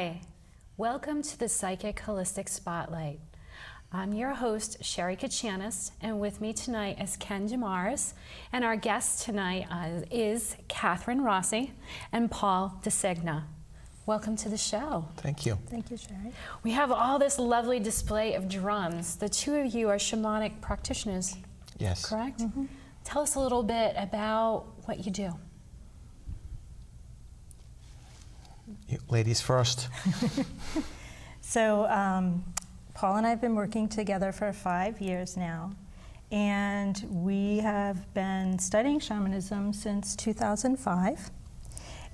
Hi, welcome to the Psychic Holistic Spotlight. I'm your host, Sherry Kachanis, and with me tonight is Ken Jamars, and our guest tonight is Katherine Rossi and Paul DeSigna. Welcome to the show. Thank you. Thank you, Sherry. We have all this lovely display of drums. The two of you are shamanic practitioners, Yes. correct? Mm-hmm. Tell us a little bit about what you do. You, ladies first. So Paul and I have been working together for 5 years now, and we have been studying shamanism since 2005.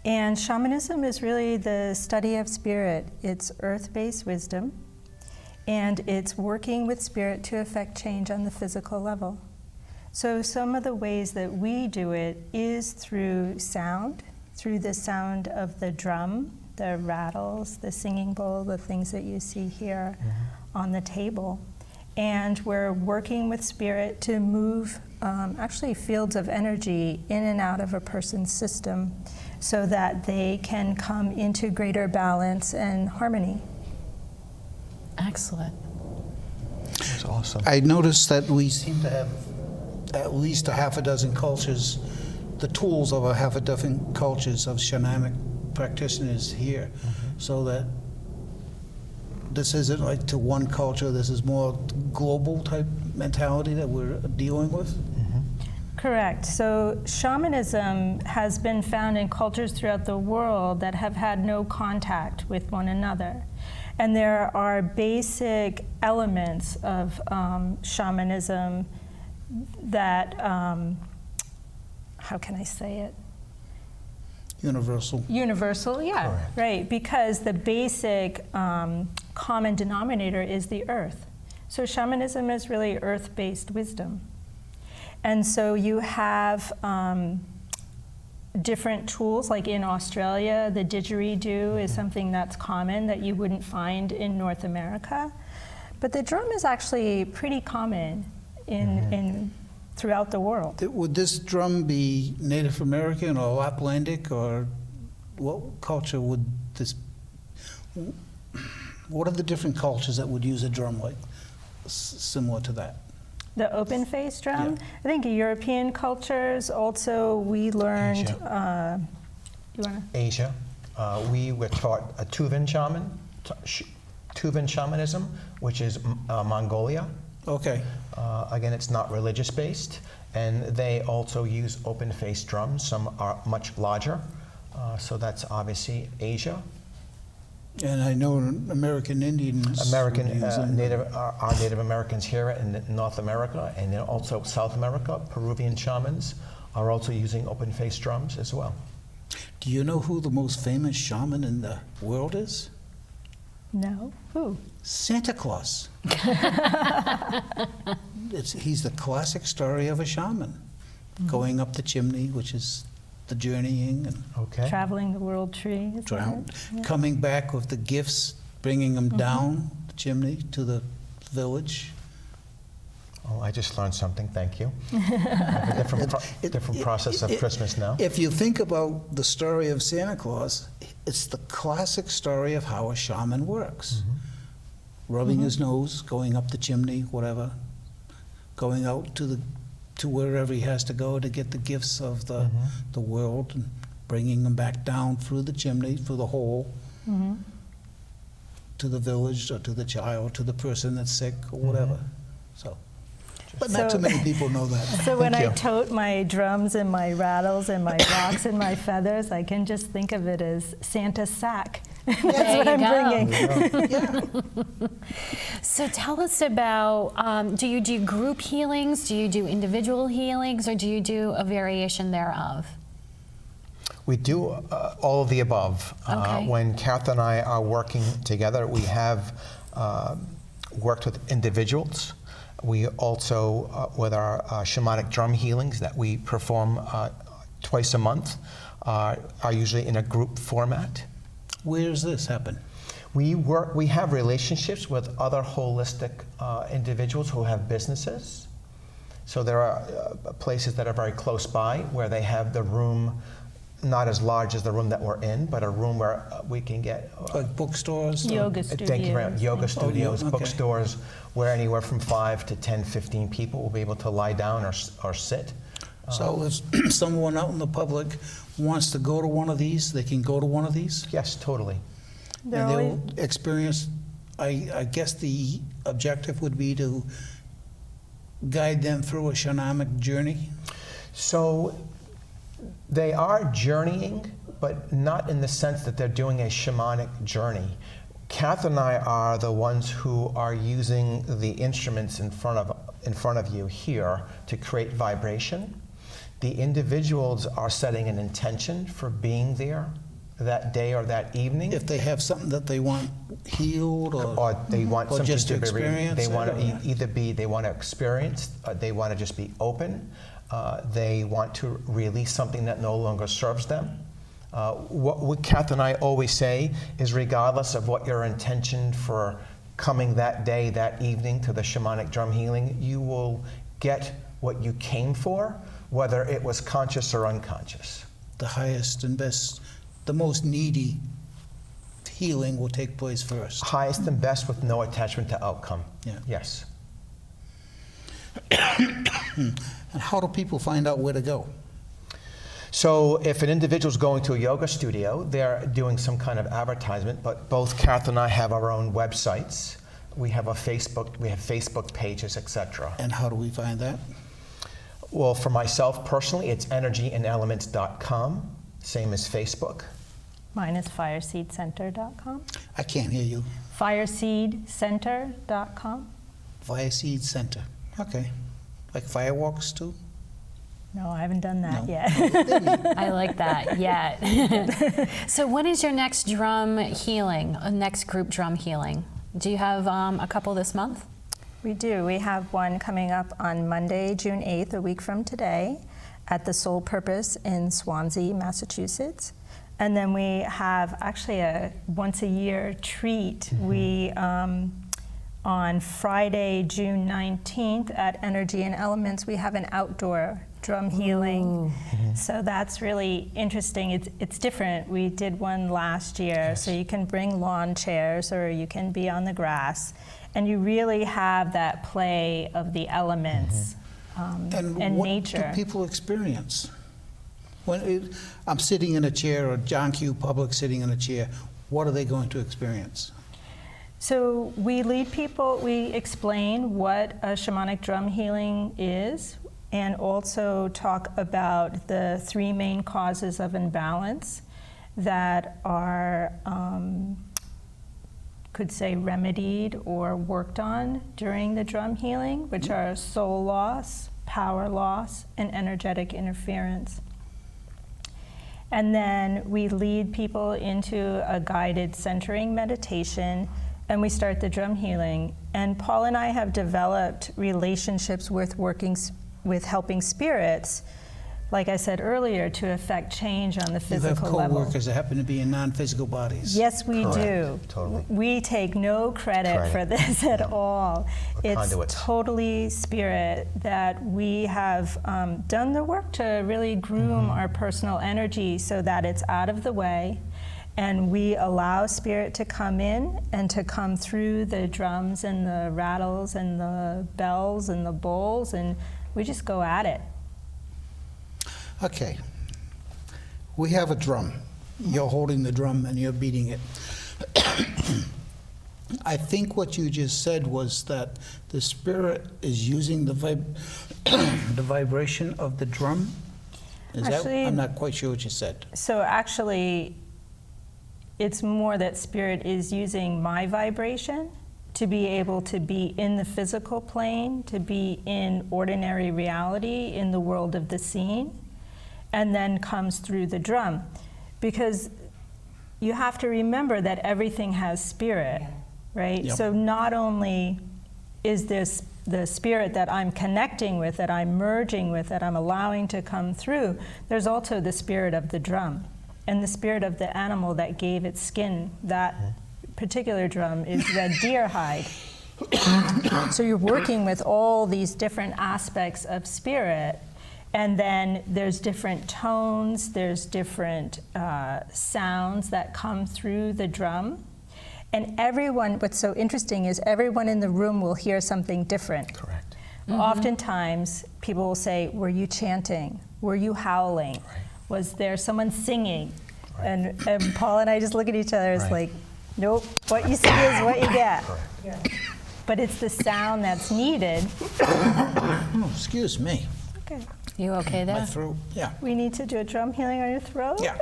And shamanism is really the study of spirit. It's earth-based wisdom, and it's working with spirit to affect change on the physical level. So some of the ways that we do it is through sound, through the sound of the drum, the rattles, the singing bowl, the things that you see here on the table. And we're working with spirit to move actually fields of energy in and out of a person's system so that they can come into greater balance and harmony. Excellent. That's awesome. I noticed that we seem to have at least a half a dozen cultures, the tools of a half a dozen cultures of shamanic practitioners here, so that this isn't like to one culture, this is more global type mentality that we're dealing with? Correct. So shamanism has been found in cultures throughout the world that have had no contact with one another. And there are basic elements of shamanism that, how can I say it? Universal. Universal, yeah, Correct. right, because the basic common denominator is the earth. So shamanism is really earth-based wisdom. And so you have different tools, like in Australia, the didgeridoo is something that's common that you wouldn't find in North America. But the drum is actually pretty common in throughout the world. Would this drum be Native American or Laplandic, or what culture would this, what are the different cultures that would use a drum like similar to that? The open face drum? Yeah. I think European cultures also, we learned, Asia. you wanna? Asia. We were taught a Tuvan shamanism, which is Mongolia. Okay. Again, it's not religious based, and they also use open face drums. Some are much larger, so that's obviously Asia. And I know American Indians. American would use them. our Native Americans here in North America, and then also South America, Peruvian shamans are also using open face drums as well. Do you know who the most famous shaman in the world is? No. Who? Santa Claus. He's the classic story of a shaman, going up the chimney, which is the journeying, and Okay. Traveling the world tree. isn't it? Yeah. coming back with the gifts, bringing them down the chimney to the village. Oh, I just learned something. Thank you. I have a different process of Christmas now. If you think about the story of Santa Claus, it's the classic story of how a shaman works. Rubbing his nose, going up the chimney, whatever, going out to wherever he has to go to get the gifts of the world, and bringing them back down through the chimney, through the hole, to the village, or to the child, to the person that's sick, or whatever. So, but not So- too many people know that. So when I you. tote my drums and my rattles and my rocks and my feathers, I can just think of it as Santa's sack. That's There what you I'm go. bringing. Yeah. So tell us about, do you do group healings, do you do individual healings, or do you do a variation thereof? We do all of the above. Okay. When Kath and I are working together, we have worked with individuals. We also, with our shamanic drum healings that we perform twice a month, are usually in a group format. Where does this happen? We have relationships with other holistic individuals who have businesses. So there are places that are very close by where they have the room not as large as the room that we're in, but a room where we can get Like bookstores? Yoga thank you very much. studios. Yoga studios, okay. bookstores, where anywhere from 5 to 10, 15 people will be able to lie down or sit. So if someone out in the public wants to go to one of these, they can go to one of these? Yes, totally. They're And always- they'll experience, I guess the objective would be to guide them through a shamanic journey? So they are journeying, but not in the sense that they're doing a shamanic journey. Kath and I are the ones who are using the instruments in front of you here to create vibration. The individuals are setting an intention for being there that day or that evening. If they have something that they want healed Or they want or something just to be experience they want it, to or- either be, they want to experience, they want to just be open, they want to release something that no longer serves them. What Kath and I always say is, regardless of what your intention for coming that day, that evening to the shamanic drum healing, you will get what you came for, whether it was conscious or unconscious. the highest and best, the most needy healing will take place first. Highest and best with no attachment to outcome. Yeah. Yes. And how do people find out where to go? So if an individual's going to a yoga studio, they're doing some kind of advertisement, but both Kath and I have our own websites. We have Facebook pages, etc. And how do we find that? Well, for myself personally, it's energyandelements.com, same as Facebook. Mine is fireseedcenter.com. I can't hear you. Fireseedcenter.com. Via Seed Center. Okay. Like fireworks too? No, I haven't done that No. yet. I like that, yet. So when is your next drum healing, next group drum healing? Do you have a couple this month? We do. We have one coming up on Monday, June 8th, a week from today, at the Soul Purpose in Swansea, Massachusetts. And then we have actually a once-a-year treat. We, on Friday, June 19th, at Energy and Elements, we have an outdoor drum healing. So that's really interesting. It's different. We did one last year, so you can bring lawn chairs or you can be on the grass. And you really have that play of the elements and what nature. do people experience? When I'm sitting in a chair, or John Q. Public sitting in a chair, what are they going to experience? So we lead people, we explain what a shamanic drum healing is, and also talk about the 3 main causes of imbalance that are, could say, remedied or worked on during the drum healing, which are soul loss, power loss, and energetic interference. And then we lead people into a guided centering meditation, and we start the drum healing. And Paul and I have developed relationships with helping spirits, like I said earlier, to affect change on the physical You have level. co-workers that happen to be in non-physical bodies. Yes, we Correct. do. Totally. We take no credit for this at all. We're It's conduits. totally spirit that we have done the work to really groom our personal energy so that it's out of the way, and we allow spirit to come in and to come through the drums and the rattles and the bells and the bowls, and we just go at it. Okay. We have a drum. You're holding the drum and you're beating it. I think what you just said was that the spirit is using the vibration of the drum. Actually- I'm not quite sure what you said. So actually, it's more that spirit is using my vibration to be able to be in the physical plane, to be in ordinary reality in the world of the scene, and then comes through the drum. Because you have to remember that everything has spirit, right? Yep. So not only is this the spirit that I'm connecting with, that I'm merging with, that I'm allowing to come through, there's also the spirit of the drum and the spirit of the animal that gave its skin. That particular drum is red deer hide. So you're working with all these different aspects of spirit, And then there's different tones, there's different sounds that come through the drum. And everyone, what's so interesting is everyone in the room will hear something different. Correct. Oftentimes, people will say, were you chanting? Were you howling? Right. Was there someone singing? Right. And Paul and I just look at each other, it's Right. like, nope, what you see is what you get. Correct. But it's the sound that's needed. Oh, excuse me. Okay. You okay My there? throat. Yeah. We need to do a drum healing on your throat? Yeah.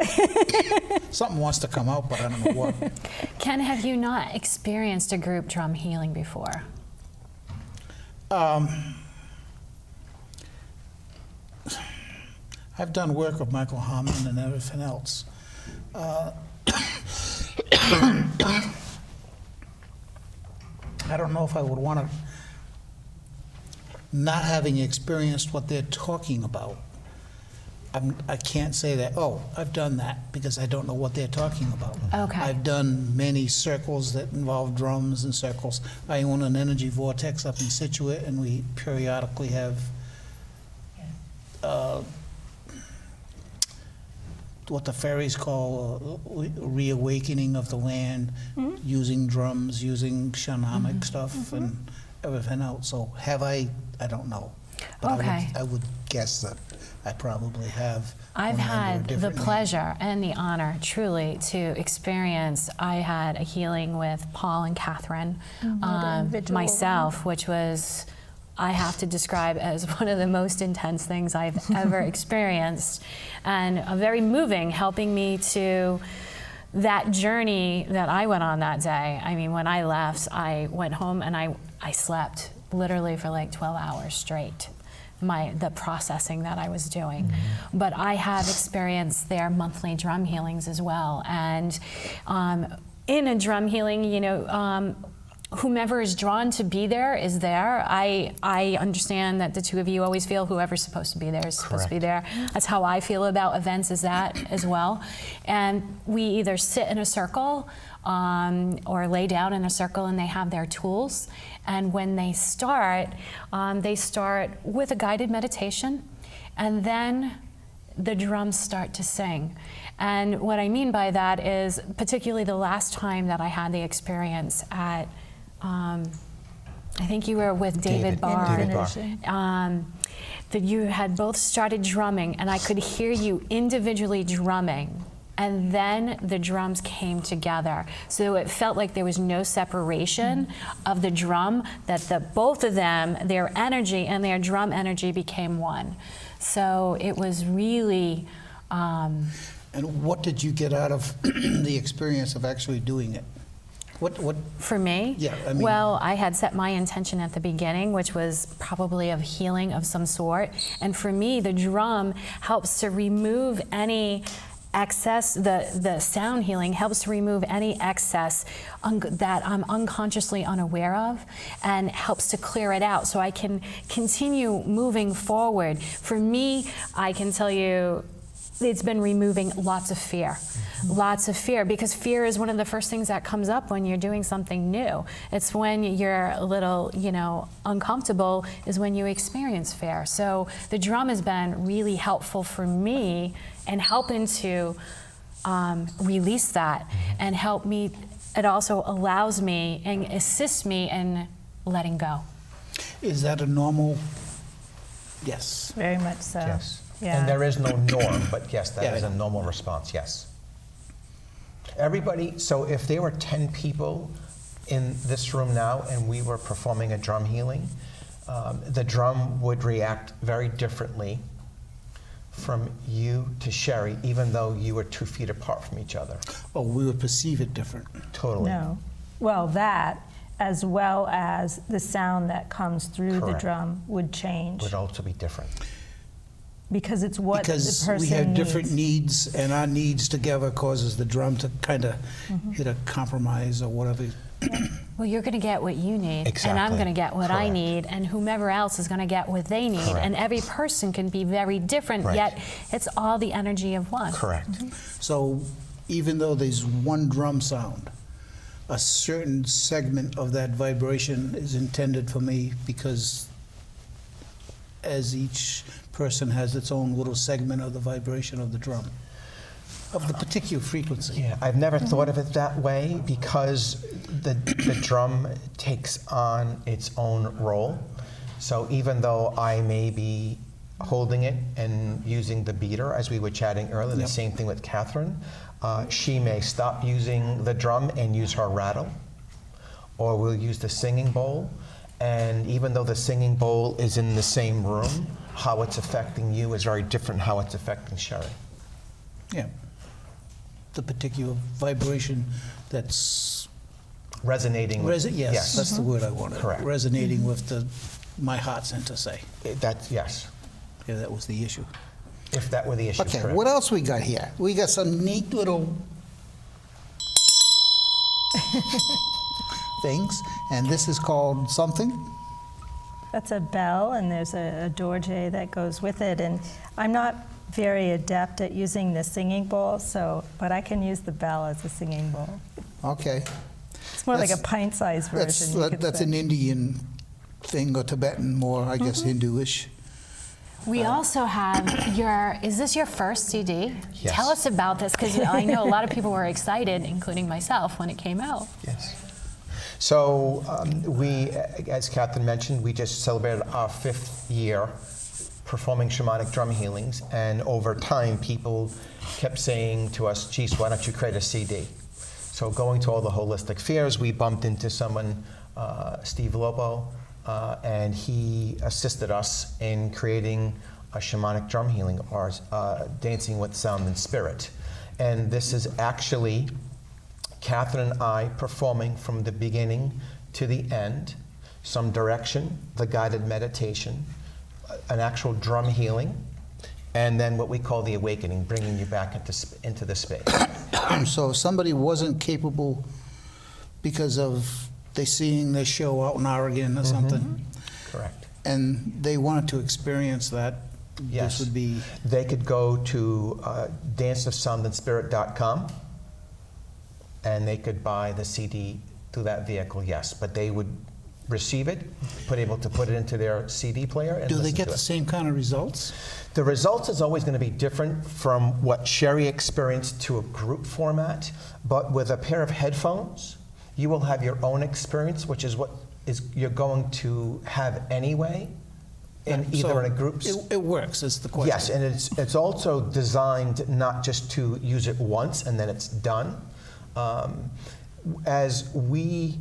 Something wants to come out, but I don't know what. Ken, have you not experienced a group drum healing before? I've done work with Michael Harmon and everything else. I don't know if I would want to, not having experienced what they're talking about, I can't say that, oh, I've done that, because I don't know what they're talking about. Okay. I've done many circles that involve drums and circles. I own an energy vortex up in Situate, and we periodically have what the fairies call a reawakening of the land, using drums, using shamanic stuff, and everything else. So have I don't know. But Okay. I would guess that I probably have. I've when I had knew a the different name. pleasure and the honor, truly, to experience. I had a healing with Paul and Catherine, individual myself, which was, I have to describe as one of the most intense things I've ever experienced, and very moving, helping me to that journey that I went on that day. I mean, when I left, I went home and I slept literally for like 12 hours straight. The processing that I was doing. But I have experienced their monthly drum healings as well. And in a drum healing, you know, whomever is drawn to be there is there. I understand that the two of you always feel whoever's supposed to be there is supposed to be there. That's how I feel about events, is that as well. And we either sit in a circle or lay down in a circle, and they have their tools. And when they start with a guided meditation, and then the drums start to sing. And what I mean by that is, particularly the last time that I had the experience at, I think you were with David Barr. David Barr. That you had both started drumming, and I could hear you individually drumming. And then the drums came together. So it felt like there was no separation of the drum, that both of them, their energy and their drum energy became one. So it was really... And what did you get out of the experience of actually doing it? What? For me? Yeah, I mean... Well, I had set my intention at the beginning, which was probably of healing of some sort. And for me, the drum helps to remove any excess, the sound healing helps to remove any excess that I'm unconsciously unaware of, and helps to clear it out so I can continue moving forward. For me, I can tell you, it's been removing lots of fear. Lots of fear, because fear is one of the first things that comes up when you're doing something new. It's when you're a little, you know, uncomfortable is when you experience fear. So the drum has been really helpful for me in helping to release that and help me. It also allows me and assists me in letting go. Is that a normal? Yes. Very much so. Yes. Yeah. And there is no norm, but yes, that Yeah. is a normal response, yes. Everybody, so if there were 10 people in this room now and we were performing a drum healing, the drum would react very differently from you to Sherry, even though you were 2 feet apart from each other. Oh, we would perceive it different. Totally. No. Well, that, as well as the sound that comes through the Correct. drum, would change. Would also be different. Because it's what Because the person we have different needs. needs, and our needs together causes the drum to kind of hit a compromise or whatever. Well, you're going to get what you need, and I'm Exactly. going to get what I Correct. need, and whomever else is going to get what they need. Correct. And every person can be very different, Right. yet it's all the energy of one. Correct. So even though there's one drum sound, a certain segment of that vibration is intended for me because as each person has its own little segment of the vibration of the drum, of the particular frequency. Yeah, I've never thought of it that way because the drum takes on its own role. So even though I may be holding it and using the beater, as we were chatting earlier, the same thing with Katherine, she may stop using the drum and use her rattle, or we'll use the singing bowl. And even though the singing bowl is in the same room, how it's affecting you is very different how it's affecting Sherry. Yeah. The particular vibration that's Resonating with, yes, that's the word I wanted. Correct. Resonating with my heart center, say. That's, yes, Yeah, that was the issue. if that were the issue. Okay, correct. what else we got here? We got some neat little things, and this is called something. That's a bell, and there's a dorje that goes with it. And I'm not very adept at using the singing bowl, but I can use the bell as a singing bowl. Okay. It's more like a That's- pint-sized version. you could That's say. an Indian thing, or Tibetan, more, I guess, Hindu-ish. We also have is this your first CD? Yes. Tell us about this, because I know a lot of people were excited, including myself, when it came out. Yes. So we, as Katherine mentioned, we just celebrated our 5th year performing shamanic drum healings, and over time people kept saying to us, geez, why don't you create a CD? So going to all the holistic fairs, we bumped into someone, Steve Lobo, and he assisted us in creating a shamanic drum healing, or dancing with sound and spirit. And this is actually Katherine and I performing from the beginning to the end, some direction, the guided meditation, an actual drum healing, and then what we call the awakening, bringing you back into the space. So if somebody wasn't capable because of they seeing this show out in Oregon or something, Correct. and they wanted to experience that, Yes. this would be... They could go to danceofsoundandspirit.com and they could buy the CD through that vehicle, yes. But they would receive it, able to put it into their CD player and Do they listen get to the it. same kind of results? The results is always going to be different from what Sherry experienced to a group format, but with a pair of headphones, you will have your own experience, which is what you're going to have anyway, So in a group. It works, is the question. Yes, and it's also designed not just to use it once and then it's done. As we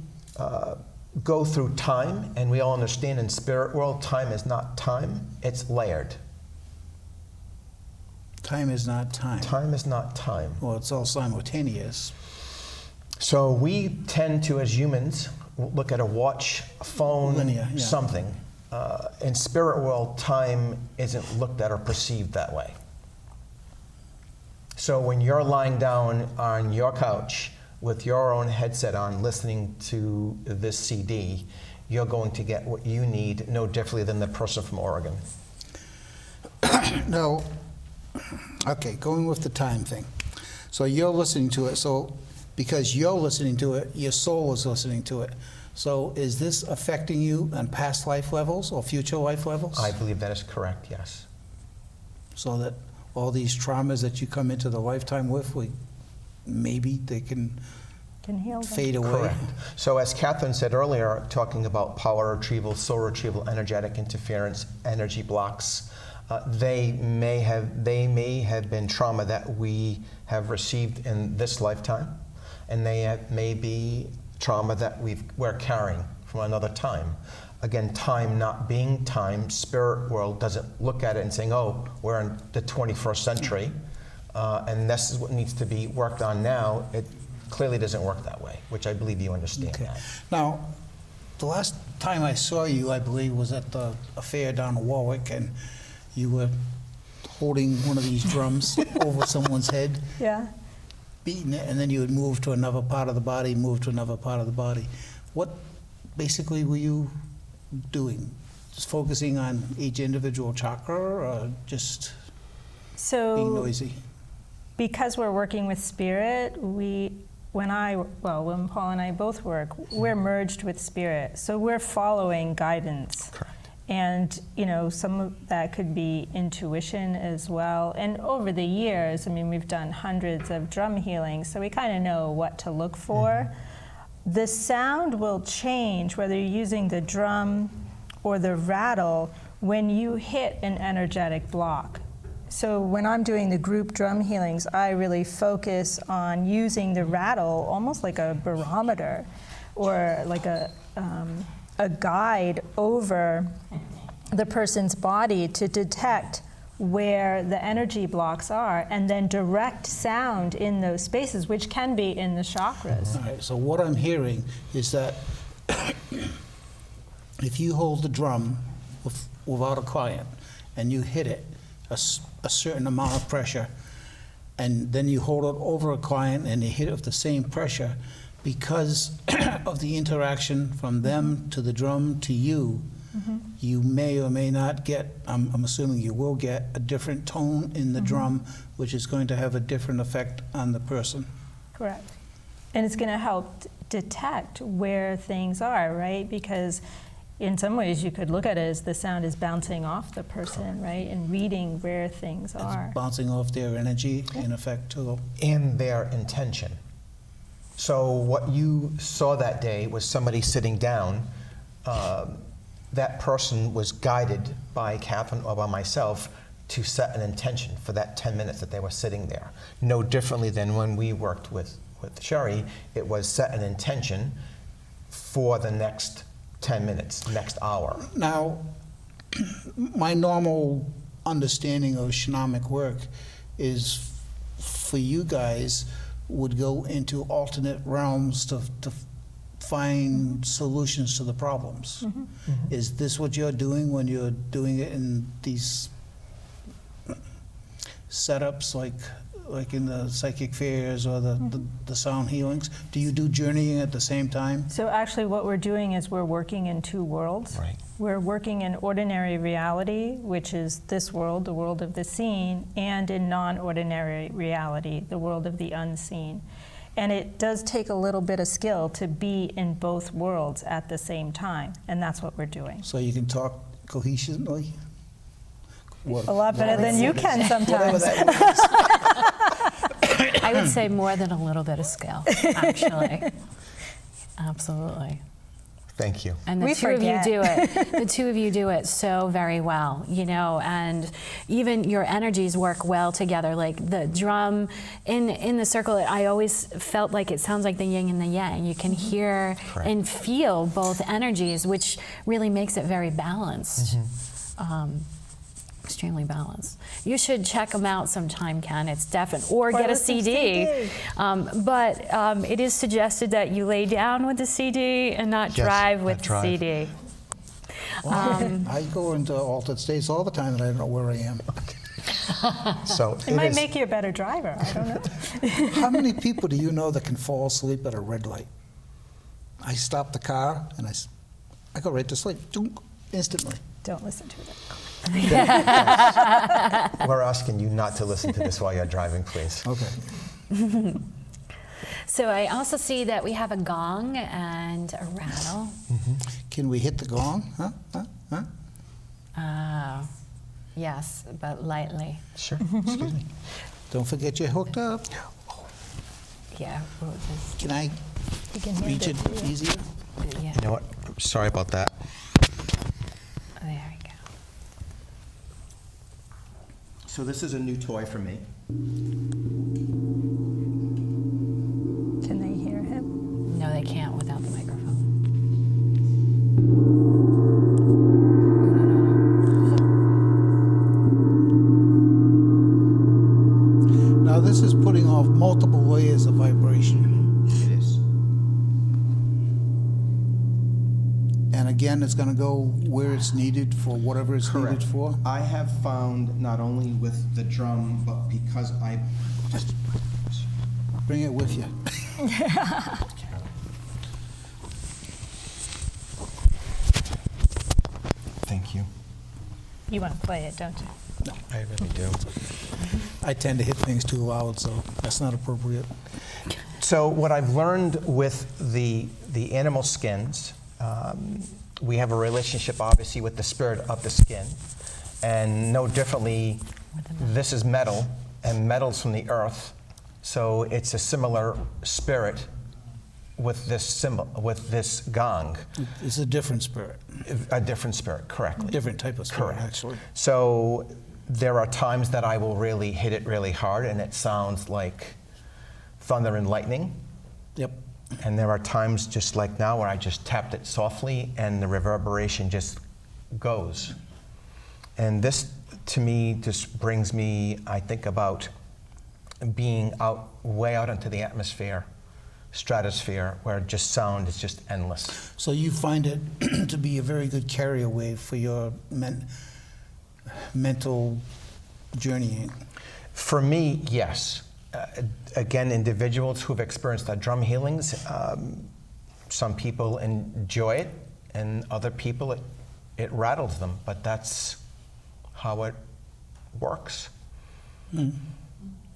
go through time, and we all understand in spirit world, time is not time, it's layered. Time is not time. Time is not time. Well, it's all simultaneous. So we tend to, as humans, look at a watch, a phone, Linear, yeah. something. In spirit world, time isn't looked at or perceived that way. So when you're lying down on your couch with your own headset on, listening to this CD, you're going to get what you need no differently than the person from Oregon. No. Okay, going with the time thing. So you're listening to it, so because you're listening to it, your soul is listening to it. So is this affecting you on past life levels or future life levels? I believe that is correct, yes. So that all these traumas that you come into the lifetime with, maybe they can Heal them. fade away. Correct. So as Katherine said earlier, talking about power retrieval, soul retrieval, energetic interference, energy blocks, they may have been trauma that we have received in this lifetime, and they may be trauma that we're carrying from another time. Again, time not being time, spirit world doesn't look at it and saying, oh, we're in the 21st century, and this is what needs to be worked on now. It clearly doesn't work that way, which I believe you understand Okay. that. Now, the last time I saw you, I believe, was at the fair down in Warwick, and you were holding one of these drums over someone's head, Yeah. beating it, and then you would move to another part of the body, move to another part of the body. What basically were you doing? Just focusing on each individual chakra, or just being So noisy? because we're working with spirit, when Paul and I both work, we're merged with spirit. So we're following guidance. Correct. And, you know, some of that could be intuition as well. And over the years, I mean, we've done hundreds of drum healings, so we kind of know what to look for. The sound will change, whether you're using the drum or the rattle, when you hit an energetic block. So when I'm doing the group drum healings, I really focus on using the rattle almost like a barometer or like a guide over the person's body to detect where the energy blocks are, and then direct sound in those spaces, which can be in the chakras. All right, so what I'm hearing is that if you hold the drum without a client and you hit it a certain amount of pressure, and then you hold it over a client and you hit it with the same pressure, because of the interaction from them to the drum to you, you may or may not get, I'm assuming you will get, a different tone in the drum, which is going to have a different effect on the person. Correct. And it's going to help detect where things are, right? Because in some ways you could look at it as the sound is bouncing off the person, right? And reading where things are. It's bouncing off their energy, in effect, too. And their intention. So what you saw that day was somebody sitting down. That person was guided by Katherine or by myself to set an intention for that 10 minutes that they were sitting there. No differently than when we worked with Sherry, it was set an intention for the next 10 minutes, next hour. Now, my normal understanding of shamanic work is for you guys would go into alternate realms to find solutions to the problems. Is this what you're doing when you're doing it in these setups like in the psychic fairs or the sound healings? Do you do journeying at the same time? So actually what we're doing is we're working in two worlds. Right. We're working in ordinary reality, which is this world, the world of the seen, and in non-ordinary reality, the world of the unseen. And it does take a little bit of skill to be in both worlds at the same time, and that's what we're doing. So you can talk cohesively? A lot better than you can Whatever sometimes. that I would say more than a little bit of skill, actually. Absolutely. Thank you. And the We two of you forget. do it. The two of you do it so very well, you know, and even your energies work well together. Like the drum in the circle, I always felt like it sounds like the yin and the yang. You can hear Correct. and feel both energies, which really makes it very balanced. Extremely balanced. You should check them out sometime, Ken. It's definite, or get a listen to CD. CD. But it is suggested that you lay down with the CD and not Yes, drive with not the drive. CD. I go into altered states all the time and I don't know where I am. So It might make you a better driver, I don't know. How many people do you know that can fall asleep at a red light? I stop the car and I go right to sleep, instantly. Don't listen to it. We're asking you not to listen to this while you're driving, please. Okay. So I also see that we have a gong and a rattle. Can we hit the gong? Yes, but lightly. Sure. Excuse me. Don't forget you're hooked up. Yeah, we'll just, Can I You can hand reach it to you. easier? yeah. You know what? Sorry about that. There we go. So this is a new toy for me. Can they hear him? No, they can't without the microphone. Now this is putting off multiple layers of vibration. It is. And again, it's going to go where it's needed for whatever it's needed for. I have found not only with the drum, but because I just Bring it with you. Thank you. You want to play it, don't you? I really do. I tend to hit things too loud, so that's not appropriate. So what I've learned with the animal skins, we have a relationship, obviously, with the spirit of the skin. And no differently, this is metal, and metal's from the earth. So it's a similar spirit with this symbol, with this gong. It's a different spirit. A different spirit, correctly. Different type of spirit, Correct. actually. So there are times that I will really hit it really hard, and it sounds like thunder and lightning. Yep. And there are times, just like now, where I just tapped it softly, and the reverberation just goes. And this, to me, just brings me, I think, about being way out into the atmosphere, stratosphere, where just sound is just endless. So you find it to be a very good carrier wave for your mental journeying? For me, yes. Again, individuals who've experienced drum healings, some people enjoy it, and other people, it rattles them, but that's how it works.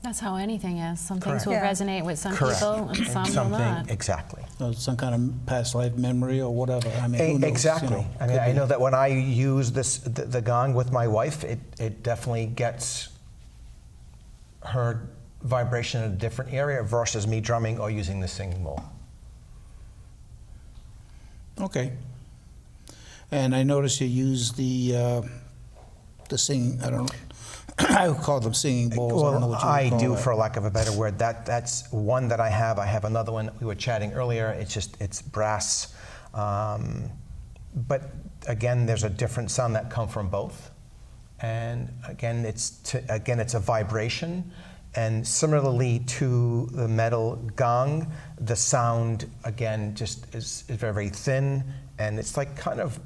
That's how anything is. Some things Correct. will Yeah. resonate with some Correct. people and some will not. Exactly. Some kind of past life memory or whatever. I mean, who knows, Exactly. you know, I mean, could I be. know that when I use the gong with my wife, it definitely gets her vibration in a different area versus me drumming or using the singing bowl. Okay. And I noticed you use the singing, I don't know, I would call them singing bowls. I don't know Well, what you would I call do, that. for lack of a better word. That's one that I have. I have another one. We were chatting earlier. It's brass. But again, there's a different sound that come from both. And again, it's a vibration. And similarly to the metal gong, the sound, again, just is very, very thin. And it's like kind of,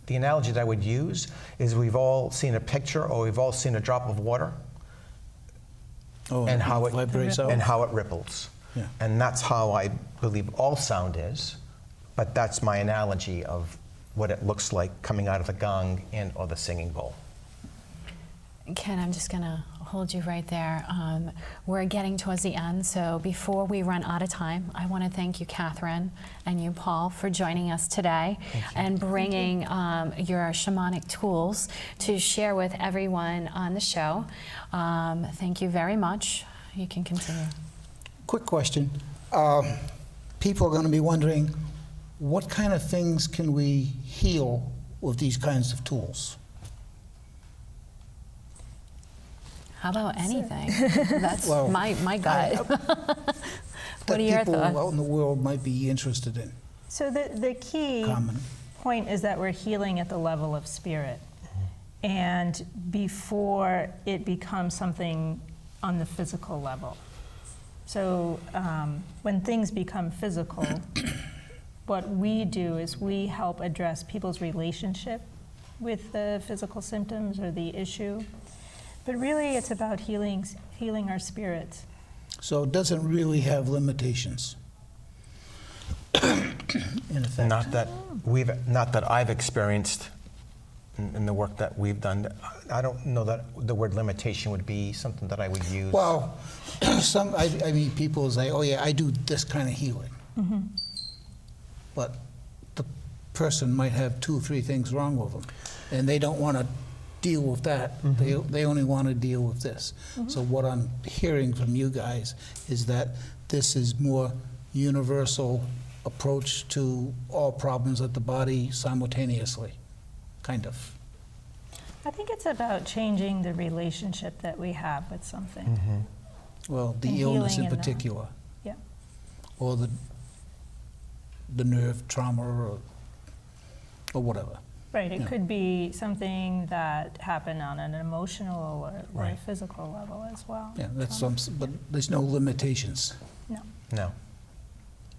the analogy that I would use is we've all seen a picture or we've all seen a drop of water Oh, and how it vibrates out. and how it ripples. Yeah. And that's how I believe all sound is. But that's my analogy of what it looks like coming out of the gong and or the singing bowl. Ken, I'm just going to hold you right there. We're getting towards the end, so before we run out of time, I want to thank you, Katherine, and you, Paul, for joining us today and bringing your shamanic tools to share with everyone on the show. Thank you very much. You can continue. Quick question. People are going to be wondering, what kind of things can we heal with these kinds of tools? How about anything? That's Well, my gut. That What are your people thoughts? out in the world might be interested in. So the key Common. point is that we're healing at the level of spirit. And before it becomes something on the physical level. So when things become physical, what we do is we help address people's relationship with the physical symptoms or the issue. But really, it's about healing our spirits. So it doesn't really have limitations, in effect. Not that I've experienced in the work that we've done. I don't know that the word limitation would be something that I would use. Well, I mean, people say, oh yeah, I do this kind of healing. Mm-hmm. But the person might have 2 or 3 things wrong with them, and they don't want to deal with that. Mm-hmm. They only want to deal with this. Mm-hmm. So what I'm hearing from you guys is that this is more universal approach to all problems of the body simultaneously, kind of. I think it's about changing the relationship that we have with something. Mm-hmm. Well, the And illness healing in in that. particular, Yeah. or the nerve trauma or whatever. Right, it Yeah. could be something that happened on an emotional or a Right. physical level as well. Yeah, that's but there's no limitations. No, No.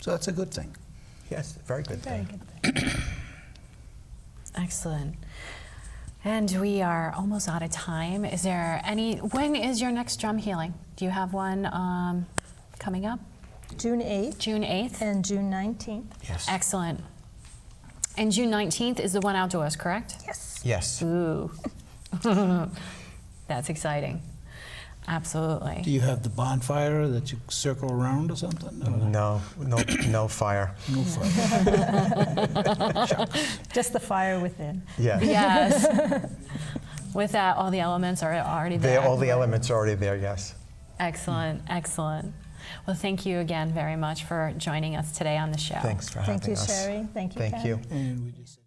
So that's a good thing. Yes, very good very thing. good thing. Excellent. And we are almost out of time. When is your next drum healing? Do you have one coming up? June 8th June 8th? and June 19th. Yes. Excellent. And June 19th is the one outdoors, correct? Yes. Yes. Ooh. That's exciting. Absolutely. Do you have the bonfire that you circle around or something? Or No fire. no fire. Just the fire within. Yeah. Yes. With that, all the elements are already there. All the elements are already there, yes. Excellent, excellent. Well, thank you again very much for joining us today on the show. Thanks for having us. Thank you, Sherry. Thank you, Thank Ken. you. And we just